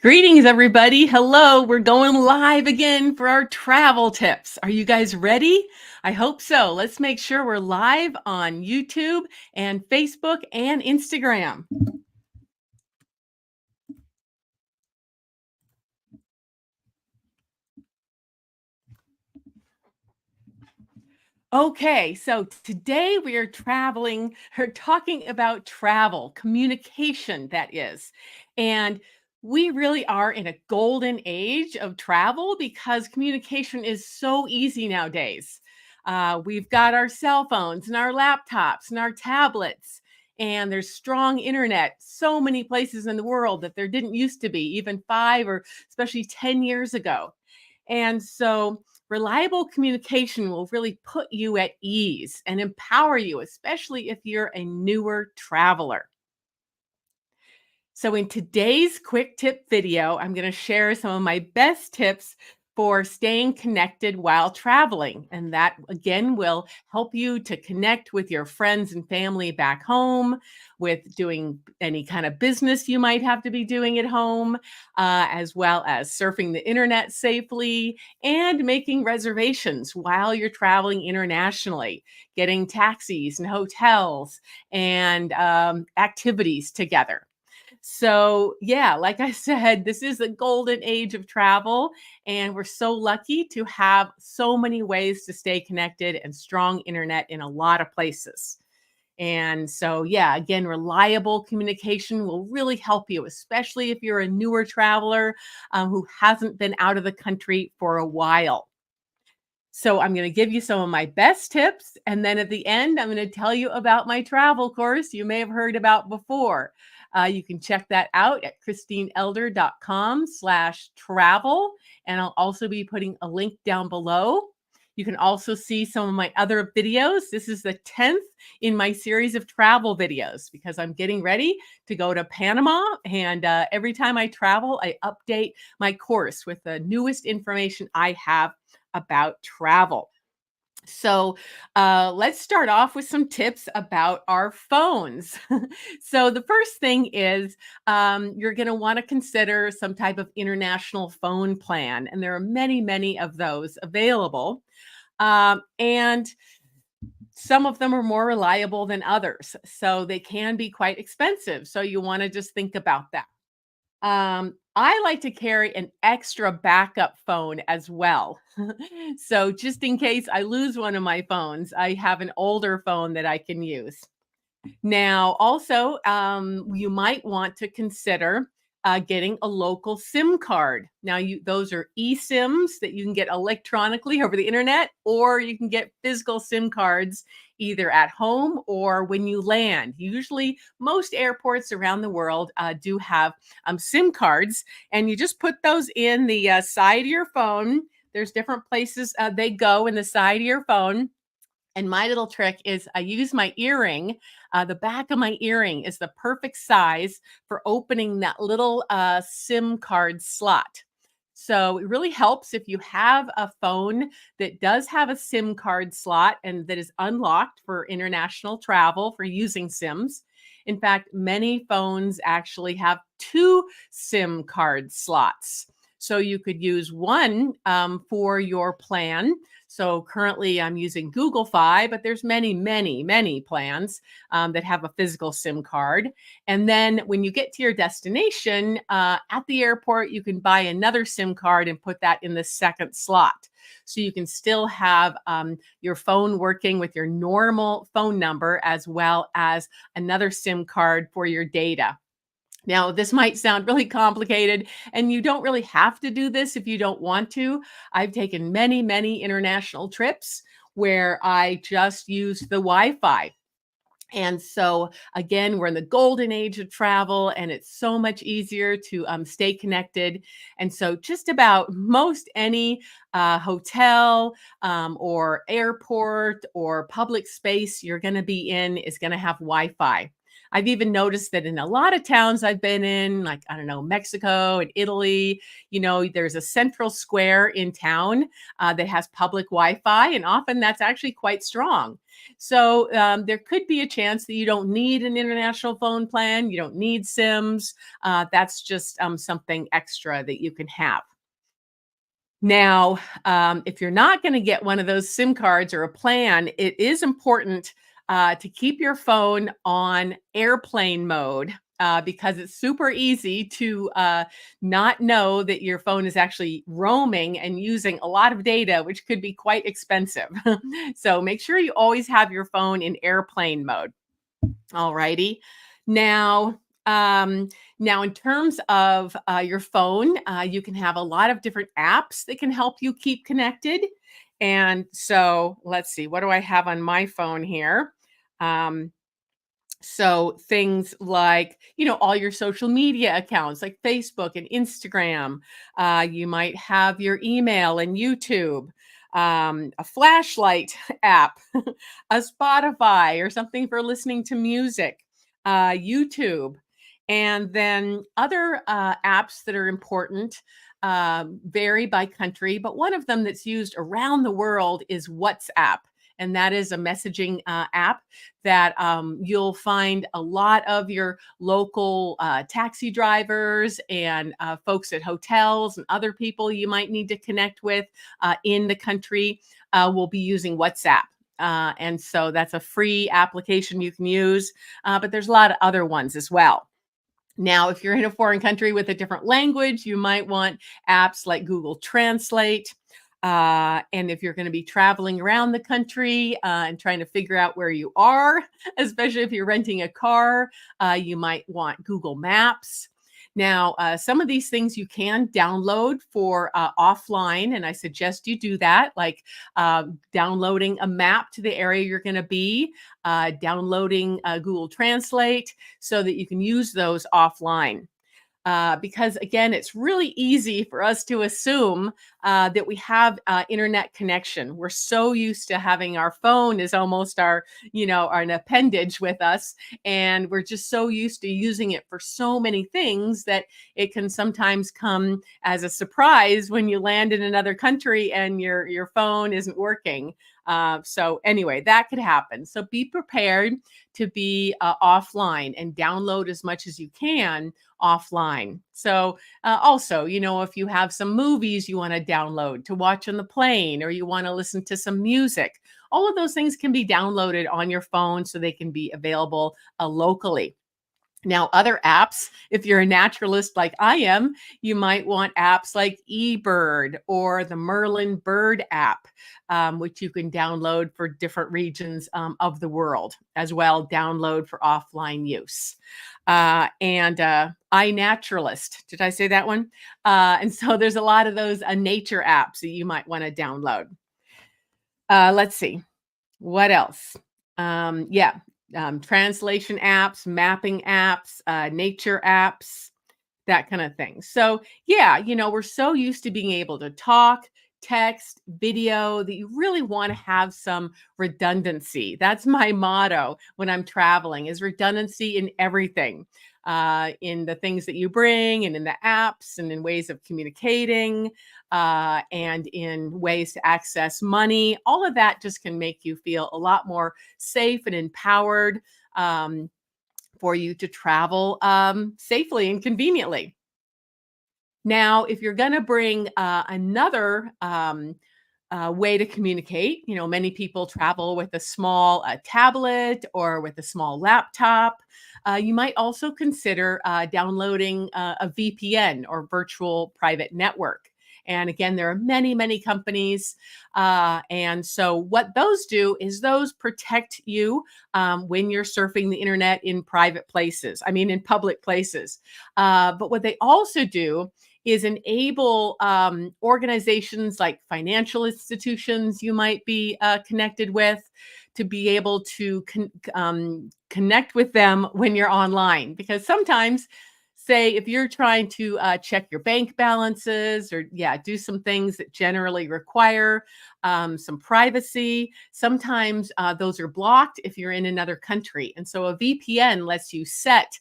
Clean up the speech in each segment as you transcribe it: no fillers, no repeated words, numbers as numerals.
Greetings, everybody. Hello. We're going live again for our travel tips. Are you guys ready? I hope so. Let's make sure we're live on YouTube and Facebook and Instagram. Okay, so today we are traveling, or talking about travel, communication, that is. And we really are in a golden age of travel because communication is so easy nowadays. We've got our cell phones and our laptops and our tablets, and there's strong internet so many places in the world that there didn't used to be, even 5 or especially 10 years ago. And so reliable communication will really put you at ease and empower you, especially if you're a newer traveler. So, in today's quick tip video, I'm going to share some of my best tips for staying connected while traveling. And that, again, will help you to connect with your friends and family back home, with doing any kind of business you might have to be doing at home, as well as surfing the internet safely and making reservations while you're traveling internationally, getting taxis and hotels and activities together. So, yeah, like I said, this is the golden age of travel, and we're so lucky to have so many ways to stay connected and strong internet in a lot of places. And so, yeah, again, reliable communication will really help you, especially if you're a newer traveler who hasn't been out of the country for a while. So I'm going to give you some of my best tips. And then at the end, I'm going to tell you about my travel course you may have heard about before. You can check that out at christineelder.com/travel. And I'll also be putting a link down below. You can also see some of my other videos. This is the 10th in my series of travel videos because I'm getting ready to go to Panama. And every time I travel, I update my course with the newest information I have about travel. So, let's start off with some tips about our phones. So, the first thing is you're going to want to consider some type of international phone plan, and there are many, many of those available. And some of them are more reliable than others, so they can be quite expensive. So, you want to just think about that. I like to carry an extra backup phone as well. So just in case I lose one of my phones, I have an older phone that I can use. Now, also, you might want to consider getting a local SIM card. Now, those are eSIMs that you can get electronically over the internet, or you can get physical SIM cards either at home or when you land. Usually, most airports around the world do have SIM cards, and you just put those in the side of your phone. There's different places they go in the side of your phone, and my little trick is I use my earring. The back of my earring is the perfect size for opening that little SIM card slot. So it really helps if you have a phone that does have a SIM card slot and that is unlocked for international travel for using SIMs. In fact, many phones actually have two SIM card slots. So you could use one for your plan. So currently I'm using Google Fi, but there's many, many, many plans that have a physical SIM card. And then when you get to your destination at the airport, you can buy another SIM card and put that in the second slot. So you can still have your phone working with your normal phone number as well as another SIM card for your data. Now, this might sound really complicated, and you don't really have to do this if you don't want to. I've taken many, many international trips where I just use the Wi Fi. And so, again, we're in the golden age of travel, and it's so much easier to stay connected. And so, just about most any hotel or airport or public space you're going to be in is going to have Wi Fi. I've even noticed that in a lot of towns I've been in, like, I don't know, Mexico and Italy, there's a central square in town that has public Wi Fi, and often that's actually quite strong. So there could be a chance that you don't need an international phone plan, you don't need SIMs. That's just something extra that you can have. Now, if you're not going to get one of those SIM cards or a plan, it is important to keep your phone on airplane mode because it's super easy to not know that your phone is actually roaming and using a lot of data, which could be quite expensive. So make sure you always have your phone in airplane mode. All righty. Now, now in terms of your phone, you can have a lot of different apps that can help you keep connected. And so let's see, what do I have on my phone here? Um, so things like, all your social media accounts like Facebook and Instagram. You might have your email and YouTube, a flashlight app, a Spotify or something for listening to music, YouTube, and then other apps that are important vary by country. But one of them that's used around the world is WhatsApp. And that is a messaging app that you'll find a lot of your local taxi drivers and folks at hotels and other people you might need to connect with in the country will be using WhatsApp. And so that's a free application you can use, but there's a lot of other ones as well. Now, if you're in a foreign country with a different language, you might want apps like Google Translate. And if you're going to be traveling around the country and trying to figure out where you are, especially if you're renting a car, you might want Google Maps. Now, some of these things you can download for offline, and I suggest you do that, like downloading a map to the area you're going to be, downloading Google Translate so that you can use those offline. Because again, it's really easy for us to assume that we have internet connection. We're so used to having our phone as almost an appendage with us, and we're just so used to using it for so many things that it can sometimes come as a surprise when you land in another country and your phone isn't working. So anyway, that could happen. So be prepared to be offline and download as much as you can offline. So also, if you have some movies you want to download to watch on the plane or you want to listen to some music, all of those things can be downloaded on your phone so they can be available locally. Now, other apps, if you're a naturalist like I am, you might want apps like eBird or the Merlin Bird app, which you can download for different regions of the world, as well download for offline use. And iNaturalist, did I say that one? And so there's a lot of those nature apps that you might want to download. Let's see. What else? Yeah, translation apps, mapping apps, nature apps, that kind of thing. So, yeah, we're so used to being able to talk, text, video that you really want to have some redundancy. That's my motto when I'm traveling is redundancy in everything. In the things that you bring and in the apps and in ways of communicating and in ways to access money. All of that just can make you feel a lot more safe and empowered for you to travel safely and conveniently. Now, if you're going to bring another way to communicate, many people travel with a small tablet or with a small laptop. You might also consider downloading a VPN or virtual private network. And again, there are many, many companies. And so, what those do is those protect you when you're surfing the internet in private places, in public places. But what they also do is enable organizations like financial institutions you might be connected with to be able to connect with them when you're online. Because sometimes say if you're trying to check your bank balances or, yeah, do some things that generally require some privacy, sometimes those are blocked if you're in another country. And so a VPN lets you set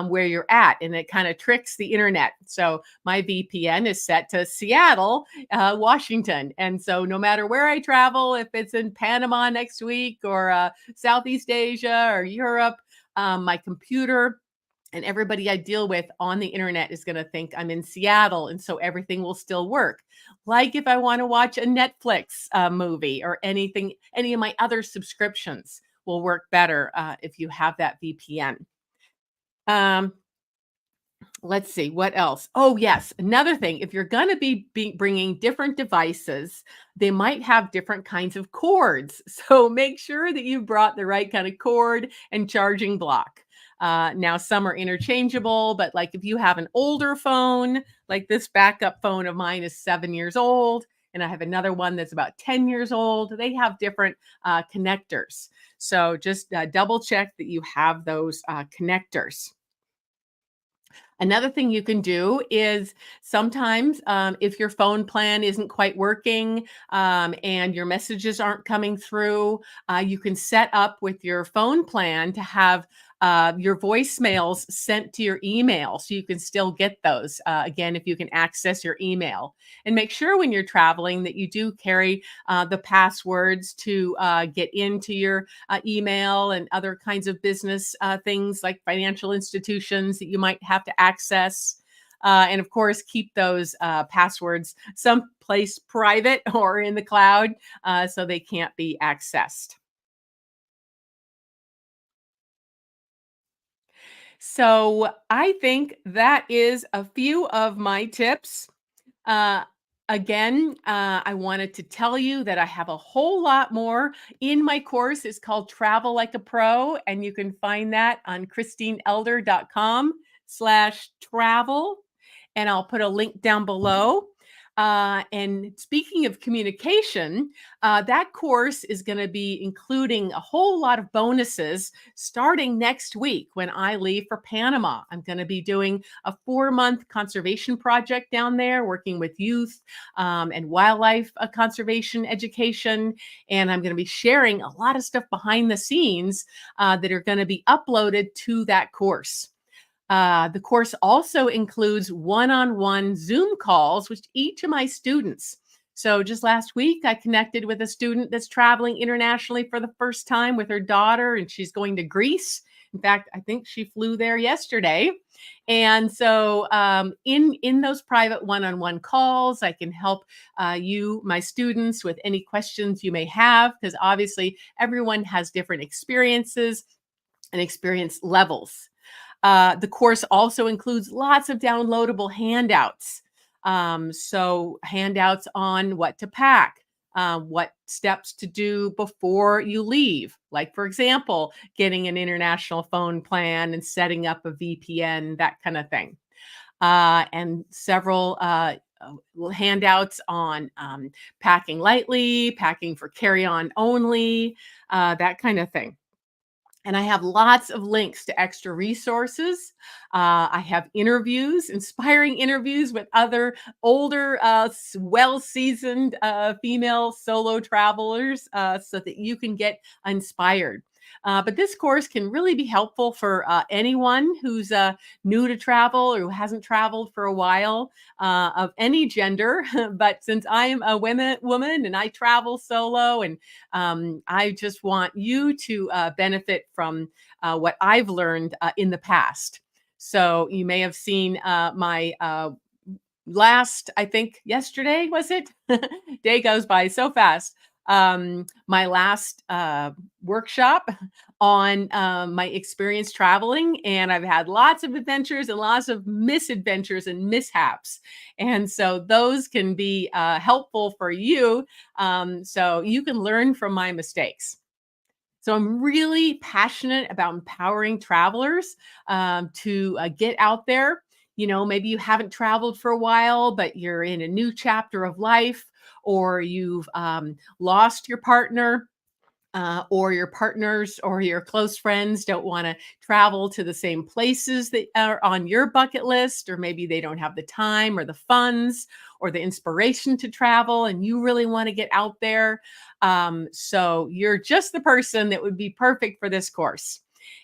where you're at, and it kind of tricks the internet. So my VPN is set to Seattle, Washington. And so no matter where I travel, if it's in Panama next week or Southeast Asia or Europe, my computer and everybody I deal with on the internet is going to think I'm in Seattle. And so everything will still work. Like if I want to watch a Netflix movie or anything, any of my other subscriptions will work better if you have that VPN. Um, Let's see what else. Oh, yes. Another thing, if you're going to be bringing different devices, they might have different kinds of cords. So make sure that you brought the right kind of cord and charging block. Now, some are interchangeable, but like if you have an older phone, like this backup phone of mine is 7 years old, and I have another one that's about 10 years old, they have different connectors. So just double check that you have those connectors. Another thing you can do is sometimes if your phone plan isn't quite working and your messages aren't coming through, you can set up with your phone plan to have your voicemails sent to your email so you can still get those. Again, if you can access your email. And make sure when you're traveling that you do carry the passwords to get into your email and other kinds of business things like financial institutions that you might have to access. And of course, keep those passwords someplace private or in the cloud so they can't be accessed. So I think that is a few of my tips. Uh, I wanted to tell you that I have a whole lot more in my course. It's called Travel Like a Pro, and you can find that on christineelder.com/travel. And I'll put a link down below. And speaking of communication, that course is going to be including a whole lot of bonuses starting next week when I leave for Panama. I'm going to be doing a 4-month conservation project down there, working with youth and wildlife conservation education. And I'm going to be sharing a lot of stuff behind the scenes that are going to be uploaded to that course. The course also includes one-on-one Zoom calls with each of my students. So just last week, I connected with a student that's traveling internationally for the first time with her daughter, and she's going to Greece. In fact, I think she flew there yesterday. And so, in those private one-on-one calls, I can help you, my students, with any questions you may have, because obviously everyone has different experiences and experience levels. The course also includes lots of downloadable handouts. So, handouts on what to pack, what steps to do before you leave. Like, for example, getting an international phone plan and setting up a VPN, that kind of thing. And several handouts on packing lightly, packing for carry on only, that kind of thing. And I have lots of links to extra resources. I have interviews, inspiring interviews with other older, well seasoned female solo travelers so that you can get inspired. But this course can really be helpful for anyone who's new to travel or who hasn't traveled for a while of any gender. But since I'm a woman and I travel solo, and I just want you to benefit from what I've learned in the past. So you may have seen my last, I think yesterday, was it? Day goes by so fast. My last workshop on my experience traveling, and I've had lots of adventures and lots of misadventures and mishaps. And so those can be helpful for you, so you can learn from my mistakes. So I'm really passionate about empowering travelers to get out there. You know, maybe you haven't traveled for a while, but you're in a new chapter of life, or you've lost your partner. or your partners or your close friends don't want to travel to the same places that are on your bucket list, or maybe they don't have the time or the funds or the inspiration to travel, and you really want to get out there. So you're just the person that would be perfect for this course.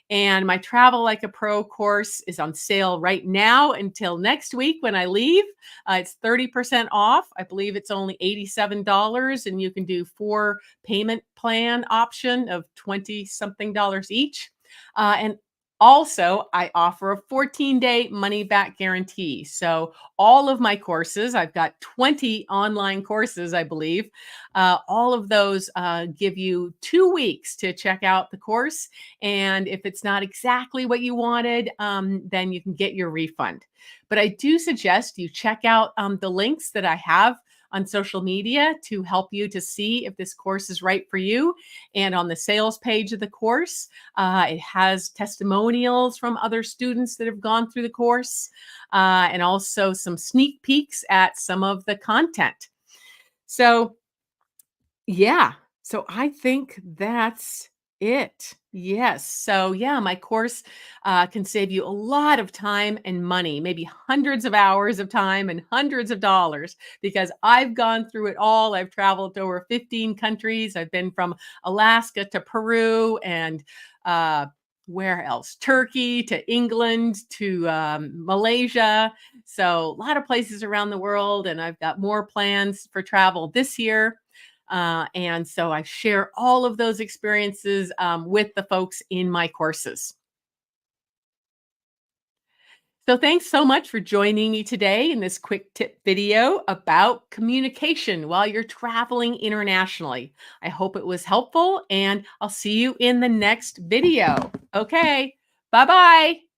And my Travel Like a Pro course is on sale right now until next week when I leave. It's 30% off. I believe it's only $87, and you can do 4 payment plan option of 20 something dollars each. And also, I offer a 14-day money back guarantee. So, all of my courses, I've got 20 online courses, I believe. All of those give you 2 weeks to check out the course. And if it's not exactly what you wanted, then you can get your refund. But I do suggest you check out the links that I have on social media to help you to see if this course is right for you. And on the sales page of the course, it has testimonials from other students that have gone through the course, and also some sneak peeks at some of the content. So, yeah. So I think that's it. Yes. So, yeah, my course can save you a lot of time and money, maybe hundreds of hours of time and hundreds of dollars, because I've gone through it all. I've traveled to over 15 countries. I've been from Alaska to Peru and uh, where else? Turkey to England to Malaysia. So, a lot of places around the world. And I've got more plans for travel this year. And so I share all of those experiences with the folks in my courses. So thanks so much for joining me today in this quick tip video about communication while you're traveling internationally. I hope it was helpful, and I'll see you in the next video. Okay, bye bye.